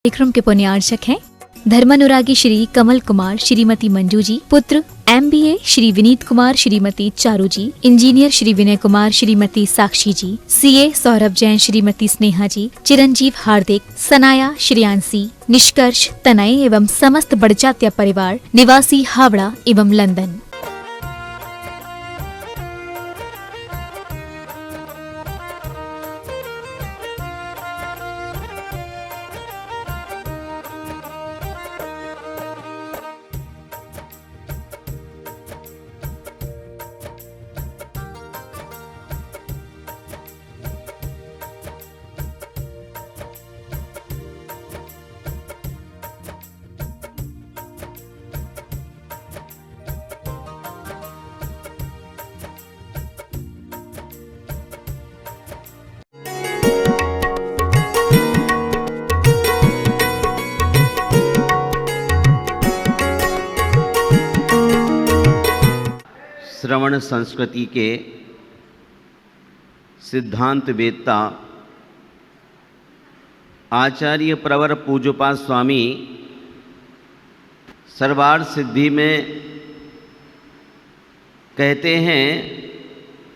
कार्यक्रम के पुण्यार्चक हैं धर्मानुरागी श्री कमल कुमार, श्रीमती मंजू जी, पुत्र MBA श्री विनीत कुमार, श्रीमती चारू जी, इंजीनियर श्री विनय कुमार, श्रीमती साक्षी जी, CA सौरभ जैन, श्रीमती स्नेहा जी, चिरंजीव हार्दिक, सनाया, श्रेयांसी, निष्कर्ष, तनय एवं समस्त बड़जात्या परिवार निवासी हावड़ा एवं लंदन। श्रवण संस्कृति के सिद्धांत वेत्ता आचार्य प्रवर पूज्यपाद स्वामी सर्वार्थ सिद्धि में कहते हैं,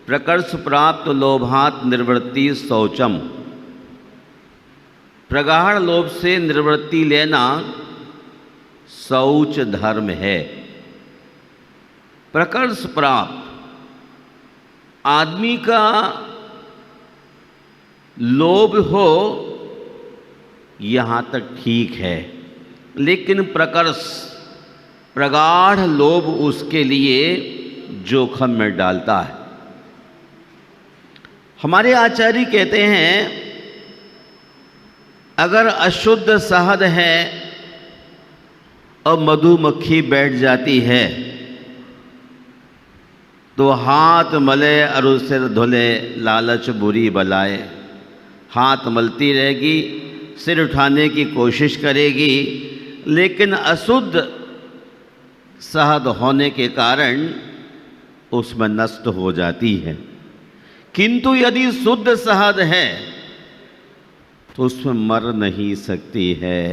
प्रकर्ष प्राप्त लोभात निर्वृत्ति शौचम। प्रगाढ़ लोभ से निर्वृत्ति लेना शौच धर्म है। प्रकर्ष प्राप्त आदमी का लोभ हो यहाँ तक ठीक है, लेकिन प्रकर्ष प्रगाढ़ लोभ उसके लिए जोखिम में डालता है। हमारे आचार्य कहते हैं, अगर अशुद्ध शहद है और मधुमक्खी बैठ जाती है तो हाथ मले और सिर धुले, लालच बुरी बलाए। हाथ मलती रहेगी, सिर उठाने की कोशिश करेगी, लेकिन अशुद्ध शहद होने के कारण उसमें नष्ट हो जाती है। किंतु यदि शुद्ध शहद है तो उसमें मर नहीं सकती है।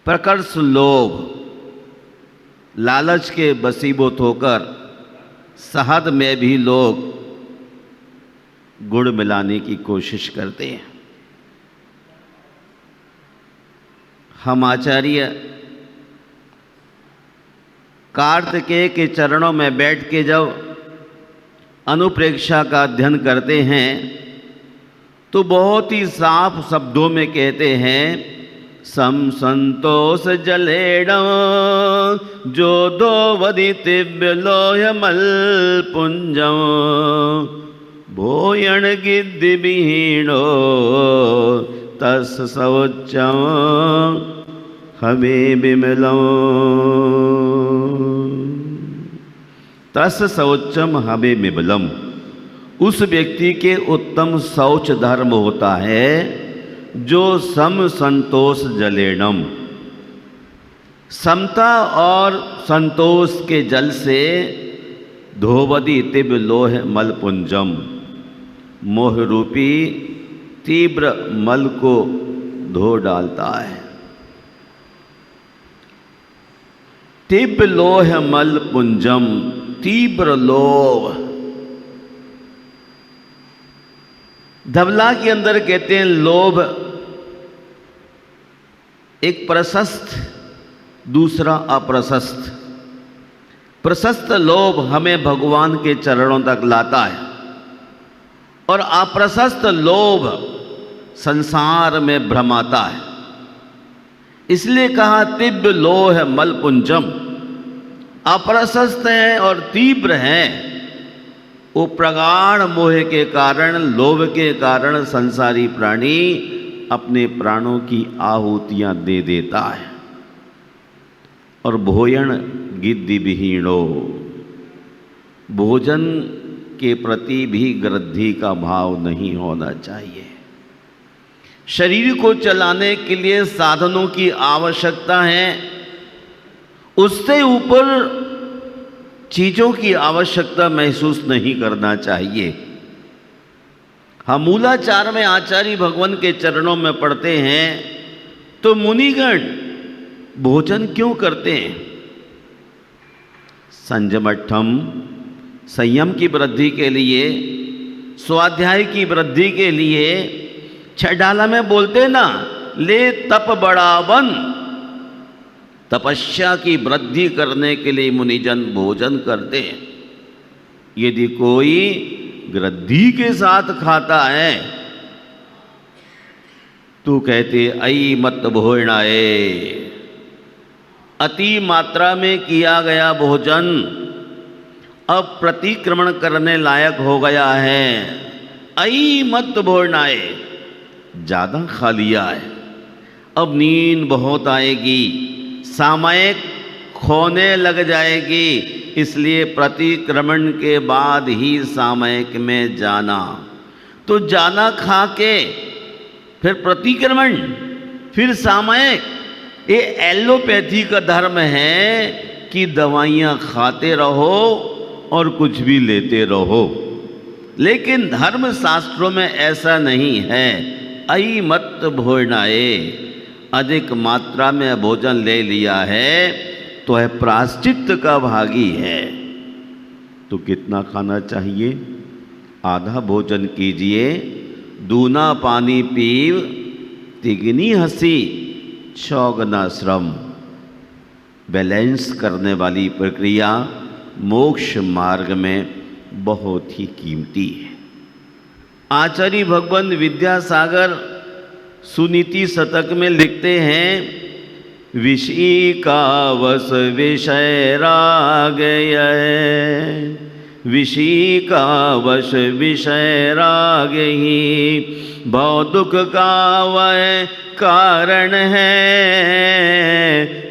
प्रकर्ष लोभ लालच के बसीबोत होकर शहद में भी लोग गुड़ मिलाने की कोशिश करते हैं। हम आचार्य कार्तिकेय के चरणों में बैठ के जब अनुप्रेक्षा का अध्ययन करते हैं तो बहुत ही साफ शब्दों में कहते हैं, सम संतोष जलेण जो दो वदितिव्य लोह मल पुंजम भोयण गिद्धि विहीणो तस शौचम हमें विमलम। तस शौचम हमें विमलम। उस व्यक्ति के उत्तम शौच धर्म होता है जो सम संतोष जलेनम, समता और संतोष के जल से धोवदी तिब लोह मल पुंजम, मोह रूपी तीव्र मल को धो डालता है। तिब लोह मल पुंजम, तीव्र लोभ। धवला के अंदर कहते हैं लोभ एक प्रशस्त, दूसरा अप्रशस्त। प्रशस्त लोभ हमें भगवान के चरणों तक लाता है और अप्रशस्त लोभ संसार में भ्रमाता है। इसलिए कहा तिव्य लोह मलपुंजम। अप्रशस्त है और तीव्र है, वो प्रगाढ़ मोह के कारण, लोभ के कारण संसारी प्राणी अपने प्राणों की आहुतियां दे देता है। और भोयण गिद्धि विहीणो, भोजन के प्रति भी गृद्धि का भाव नहीं होना चाहिए। शरीर को चलाने के लिए साधनों की आवश्यकता है, उससे ऊपर चीज़ों की आवश्यकता महसूस नहीं करना चाहिए। हम मूलाचार में आचार्य भगवान के चरणों में पढ़ते हैं, तो मुनिगण भोजन क्यों करते हैं? संयमठम, संयम की वृद्धि के लिए, स्वाध्याय की वृद्धि के लिए। छडाला में बोलते ना, ले तप बढ़ावन, तपस्या की वृद्धि करने के लिए मुनिजन भोजन करते हैं। यदि कोई वृद्धि के साथ खाता है तो कहते अई मत भोजनाए, अति मात्रा में किया गया भोजन अब प्रतिक्रमण करने लायक हो गया है। अई मत भोजनाए, ज़्यादा खा लिया है, अब नींद बहुत आएगी, सामयिक खोने लग जाएगी, इसलिए प्रतिक्रमण के बाद ही सामयिक में जाना। तो जाना खा के फिर प्रतिक्रमण, फिर सामयिक। ये एलोपैथी का धर्म है कि दवाइयाँ खाते रहो और कुछ भी लेते रहो, लेकिन धर्म शास्त्रों में ऐसा नहीं है। अई मत भोजनाए, अधिक मात्रा में भोजन ले लिया है तो है प्रायश्चित्त का भागी है। तो कितना खाना चाहिए? आधा भोजन कीजिए, दूना पानी पीव, तिगनी हंसी, चौगना श्रम। बैलेंस करने वाली प्रक्रिया मोक्ष मार्ग में बहुत ही कीमती है। आचार्य भगवान विद्यासागर सुनीति शतक में लिखते हैं, विषी का वश विषय राग है, विषी का वश विषय राग ही भव दुख का वह कारण है,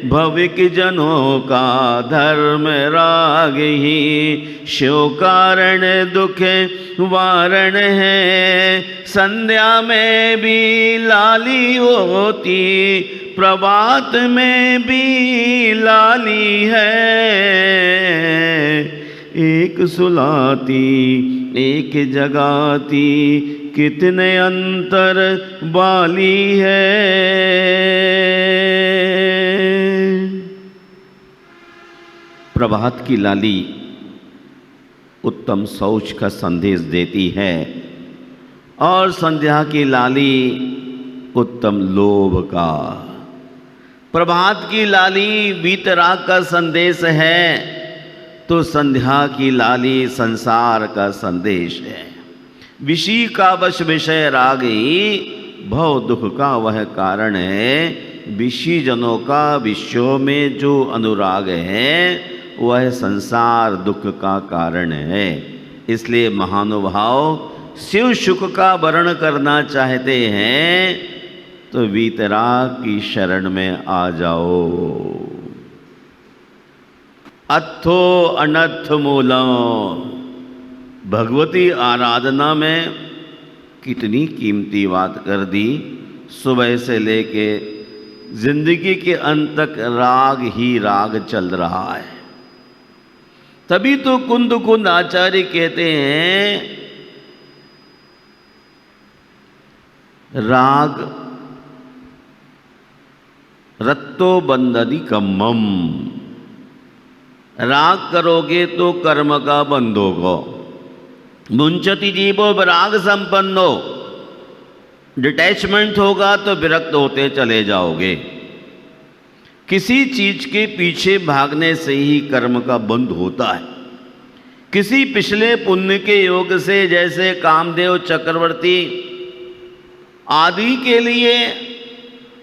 भविक जनों का धर्म राग ही शिव कारण दुख वारण है। संध्या में भी लाली होती, प्रभात में भी लाली है, एक सुलाती एक जगाती, कितने अंतर वाली है। प्रभात की लाली उत्तम शौच का संदेश देती है और संध्या की लाली उत्तम लोभ का। प्रभात की लाली वीतराग का संदेश है तो संध्या की लाली संसार का संदेश है। विषी का वश विषय राग ही भव दुख का वह कारण है। विषी जनों का विषयों में जो अनुराग है वह संसार दुख का कारण है। इसलिए महानुभाव शिव सुख का वर्ण करना चाहते हैं तो वीतराग की शरण में आ जाओ। अथो अनथ मूलम, भगवती आराधना में कितनी कीमती बात कर दी। सुबह से लेके जिंदगी के अंत तक राग ही राग चल रहा है। तभी तो कुंद कुंद आचार्य कहते हैं राग रत्तो बंददी कम्मम, राग करोगे तो कर्म का बंध होगा। मुंचति जीवो राग संपन्नो, डिटैचमेंट होगा तो विरक्त होते चले जाओगे। किसी चीज के पीछे भागने से ही कर्म का बंध होता है। किसी पिछले पुण्य के योग से, जैसे कामदेव चक्रवर्ती आदि के लिए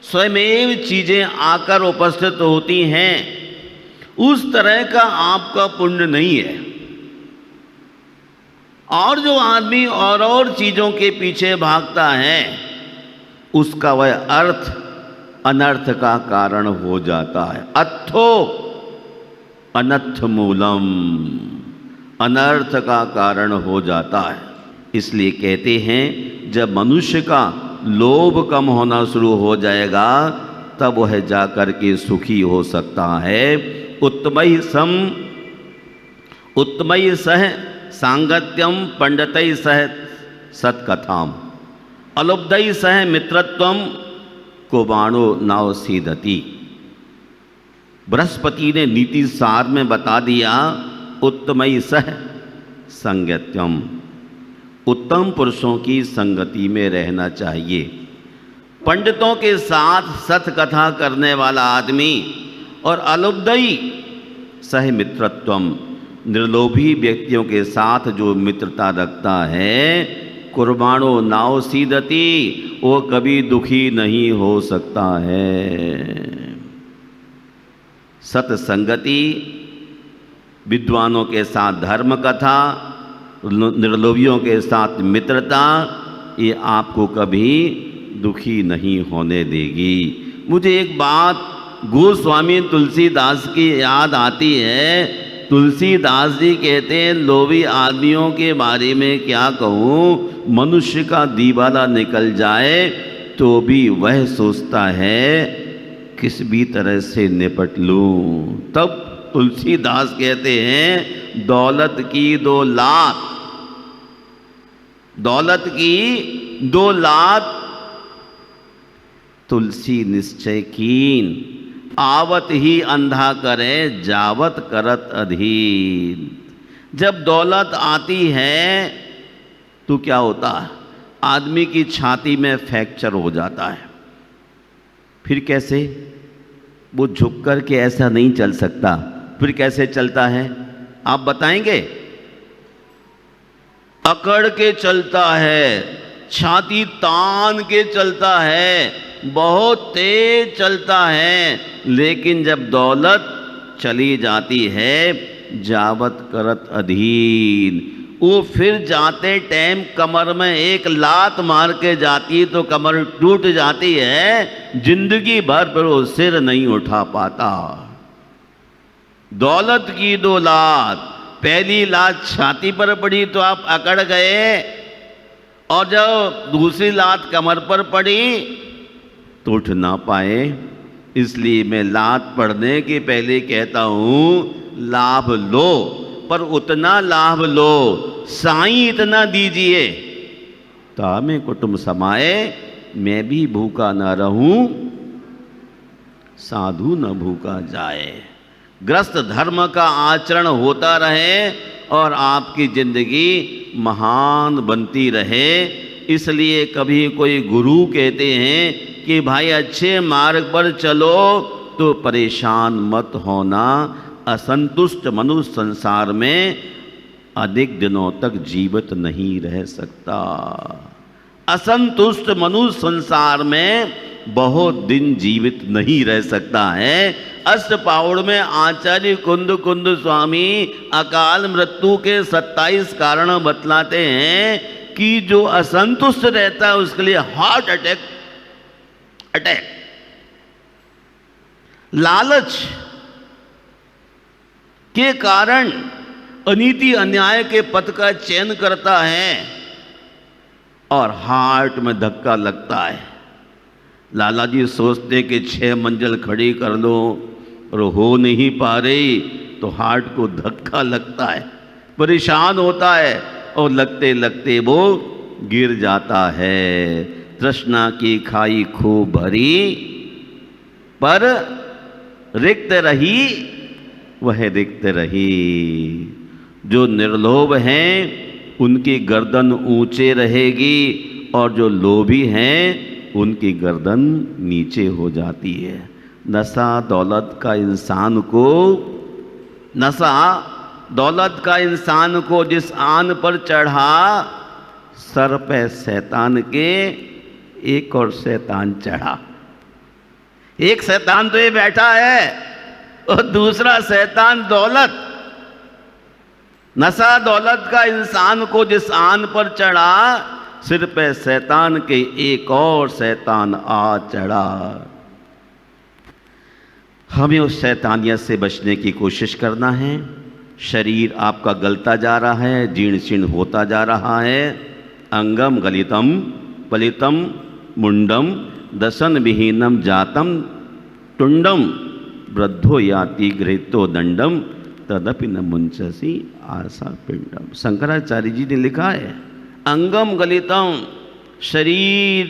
स्वयमेव चीजें आकर उपस्थित होती हैं, उस तरह का आपका पुण्य नहीं है। और जो आदमी और चीजों के पीछे भागता है उसका वह अर्थ अनर्थ का कारण हो जाता है। अथो अनर्थ मूलम, अनर्थ का कारण हो जाता है। इसलिए कहते हैं जब मनुष्य का लोभ कम होना शुरू हो जाएगा तब वह जाकर के सुखी हो सकता है। उत्तमय सम उत्तमय सह सांगत्यम पंडितय सह सत्कथाम, अलुब्धय सह मित्रत्वम कुर्बाणो नाव सीदती। बृहस्पति ने नीति सार में बता दिया, उत्तमई सह संगत्यम, उत्तम पुरुषों की संगति में रहना चाहिए। पंडितों के साथ सतकथा करने वाला आदमी और अलुब्धई सह मित्रत्वम, निर्लोभी व्यक्तियों के साथ जो मित्रता रखता है, कुर्बाणो नाव सीदती, वो कभी दुखी नहीं हो सकता है। सत्संगति, विद्वानों के साथ धर्म कथा, निर्लोभियों के साथ मित्रता, ये आपको कभी दुखी नहीं होने देगी। मुझे एक बात गोस्वामी तुलसीदास की याद आती है। तुलसीदास जी कहते हैं, लोभी आदमियों के बारे में क्या कहूँ, मनुष्य का दीवाला निकल जाए तो भी वह सोचता है किस भी तरह से निपट लूँ। तब तुलसीदास कहते हैं, दौलत की 2 लात, दौलत की 2 लात तुलसी निश्चय कीन, आवत ही अंधा करे जावत करत अधीन। जब दौलत आती है तो क्या होता है, आदमी की छाती में फ्रैक्चर हो जाता है। फिर कैसे, वो झुक कर के ऐसा नहीं चल सकता, फिर कैसे चलता है आप बताएंगे? अकड़ के चलता है, छाती तान के चलता है, बहुत तेज चलता है। लेकिन जब दौलत चली जाती है, जावत करत अधीन, वो फिर जाते टाइम कमर में एक लात मार के जाती तो कमर टूट जाती है, जिंदगी भर पर वो सिर नहीं उठा पाता। दौलत की 2 लात, पहली लात छाती पर पड़ी तो आप अकड़ गए, और जब दूसरी लात कमर पर पड़ी तो उठ ना पाए। इसलिए मैं लात पड़ने के पहले कहता हूँ, लाभ लो पर उतना लाभ लो, साईं इतना दीजिए तामे कुटुंब समाए, मैं भी भूखा न रहूं साधु न भूखा जाए। ग्रस्त धर्म का आचरण होता रहे और आपकी जिंदगी महान बनती रहे। इसलिए कभी कोई गुरु कहते हैं कि भाई अच्छे मार्ग पर चलो तो परेशान मत होना। असंतुष्ट मनुष्य संसार में अधिक दिनों तक जीवित नहीं रह सकता। असंतुष्ट मनुष्य संसार में बहुत दिन जीवित नहीं रह सकता है। अष्टपाउड़ में आचार्य कुंद कुंद स्वामी अकाल मृत्यु के 27 कारण बतलाते हैं कि जो असंतुष्ट रहता है उसके लिए हार्ट अटैक, लालच के कारण अनीति अन्याय के पथ का चयन करता है और हार्ट में धक्का लगता है। लाला जी सोचते कि 6 मंजिल खड़ी कर लो और हो नहीं पा रही तो हार्ट को धक्का लगता है, परेशान होता है और लगते लगते वो गिर जाता है। तृष्णा की खाई खूब भरी पर रिक्त रही वह रिक्त रही। जो निर्लोभ हैं उनकी गर्दन ऊंचे रहेगी और जो लोभी हैं उनकी गर्दन नीचे हो जाती है। नशा दौलत का इंसान जिस आन पर चढ़ा, सर पे शैतान के एक और शैतान चढ़ा। एक शैतान तो ये बैठा है और दूसरा शैतान दौलत। नशा दौलत का इंसान को जिस आन पर चढ़ा, सिर पे शैतान के एक और शैतान आ चढ़ा। हमें उस शैतानियत से बचने की कोशिश करना है। शरीर आपका गलता जा रहा है, जीर्ण शीर्ण होता जा रहा है। अंगम गलितम पलितम मुंडम दशन विहीनम जातम टुंडम वृद्धो याति गृहीतो दंडम तदपि न मुंचसी आशा पिंडम। शंकराचार्य जी ने लिखा है, अंगम गलितम, शरीर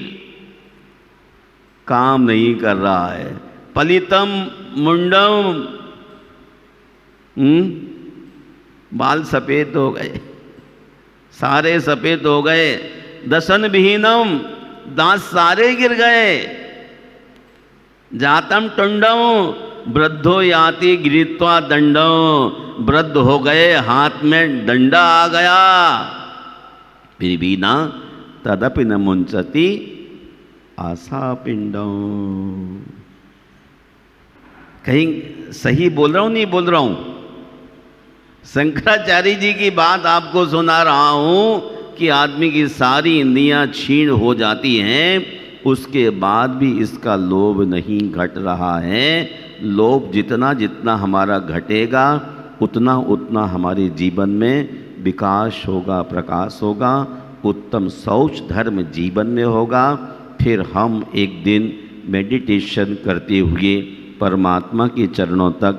काम नहीं कर रहा है। पलितम मुंडम, बाल सफ़ेद हो गए, सारे सफ़ेद हो गए। दसन विहीनम, दांत सारे गिर गए। जातम टुंडम, वृद्धो याति गृहीत्वा दंडम, वृद्ध हो गए, हाथ में डंडा आ गया। फिर भी ना तदपि न मुंचति आशा पिंडम। कहीं सही बोल रहा हूं नहीं बोल रहा हूं? शंकराचार्य जी की बात आपको सुना रहा हूं कि आदमी की सारी इंद्रियां क्षीण हो जाती हैं, उसके बाद भी इसका लोभ नहीं घट रहा है। लोभ जितना जितना हमारा घटेगा उतना उतना हमारे जीवन में विकास होगा, प्रकाश होगा, उत्तम शौच धर्म जीवन में होगा। फिर हम एक दिन मेडिटेशन करते हुए परमात्मा के चरणों तक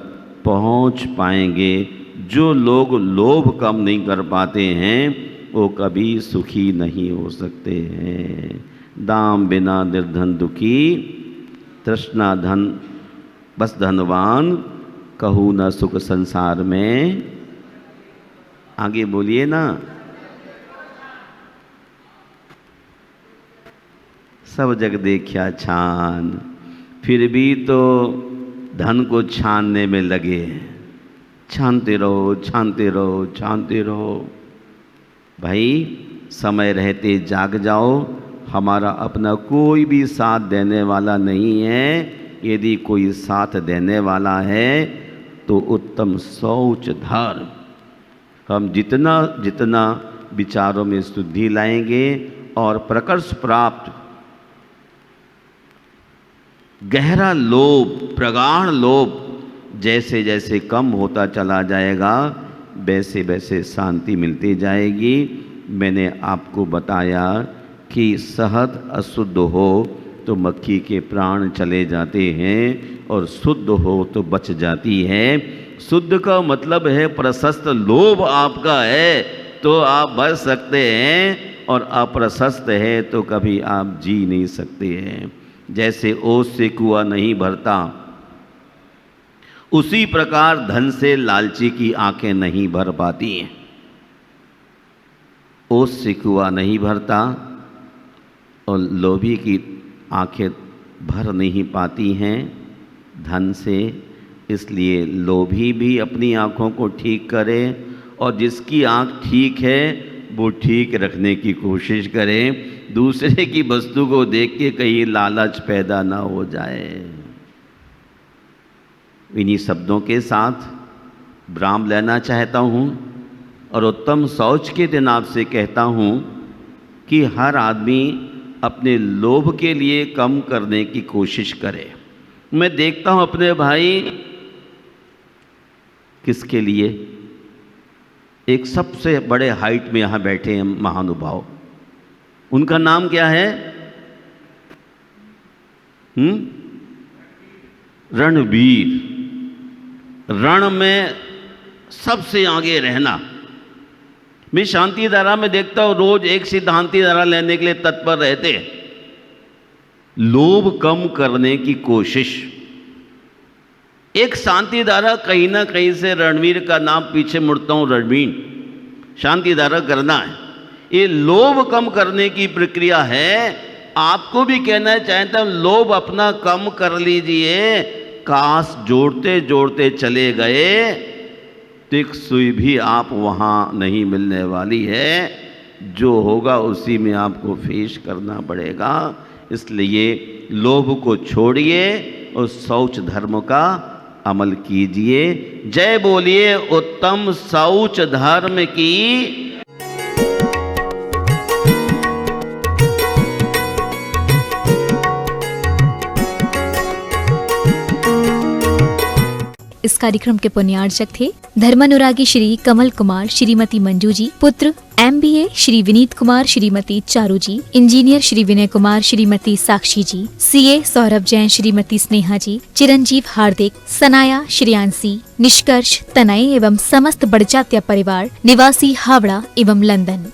पहुंच पाएंगे। जो लोग लोभ कम नहीं कर पाते हैं वो कभी सुखी नहीं हो सकते हैं। दाम बिना निर्धन दुखी, तृष्णा धन बस धनवान, कहूँ न सुख संसार में। आगे बोलिए ना। सब जग देखा छान, फिर भी तो धन को छानने में लगे। छानते रहो, छानते रहो, छानते रहो। भाई समय रहते जाग जाओ। हमारा अपना कोई भी साथ देने वाला नहीं है। यदि कोई साथ देने वाला है तो उत्तम शौच धर्म। हम जितना जितना विचारों में शुद्धि लाएंगे और प्रकर्ष प्राप्त गहरा लोभ, प्रगाढ़ लोभ जैसे जैसे कम होता चला जाएगा वैसे वैसे शांति मिलती जाएगी। मैंने आपको बताया कि शहद अशुद्ध हो तो मक्खी के प्राण चले जाते हैं और शुद्ध हो तो बच जाती है। शुद्ध का मतलब है प्रशस्त। लोभ आपका है तो आप बच सकते हैं और अप्रशस्त है तो कभी आप जी नहीं सकते हैं। जैसे ओस से कुआं नहीं भरता उसी प्रकार धन से लालची की आंखें नहीं भर पाती हैं। ओस से कुआं नहीं भरता और लोभी की आंखें भर नहीं पाती हैं धन से। इसलिए लोभी भी अपनी आंखों को ठीक करे और जिसकी आंख ठीक है वो ठीक रखने की कोशिश करे। दूसरे की वस्तु को देख के कहीं लालच पैदा ना हो जाए। इन्हीं शब्दों के साथ विराम लेना चाहता हूँ और उत्तम शौच के दिन आपसे कहता हूँ कि हर आदमी अपने लोभ के लिए कम करने की कोशिश करे। मैं देखता हूँ अपने भाई किसके लिए, एक सबसे बड़े हाइट में यहाँ बैठे हैं महानुभाव, उनका नाम क्या है? रणवीर। रण में सबसे आगे रहना। मैं शांति धारा में देखता हूं रोज एक सिद्धांति धारा लेने के लिए तत्पर रहते हैं। लोभ कम करने की कोशिश। एक शांति धारा कहीं ना कहीं से रणवीर का नाम पीछे मुड़ता हूं, रणवीर शांति धारा करना है। ये लोभ कम करने की प्रक्रिया है। आपको भी कहना चाहता हूं लोभ अपना कम कर लीजिए। काश जोड़ते जोड़ते चले गए तो एक सुई भी आप वहाँ नहीं मिलने वाली है। जो होगा उसी में आपको फेस करना पड़ेगा। इसलिए लोभ को छोड़िए और शौच धर्म का अमल कीजिए। जय बोलिए उत्तम शौच धर्म की। इस कार्यक्रम के पुण्यार्चक थे धर्मानुरागी श्री कमल कुमार श्रीमती मंजू जी, पुत्र MBA श्री विनीत कुमार श्रीमती चारू जी, इंजीनियर श्री विनय कुमार श्रीमती साक्षी जी, CA सौरभ जैन श्रीमती स्नेहा जी, चिरंजीव हार्दिक, सनाया श्रेयांसी, निष्कर्ष तनय एवं समस्त बड़जात्या परिवार निवासी हावड़ा एवं लंदन।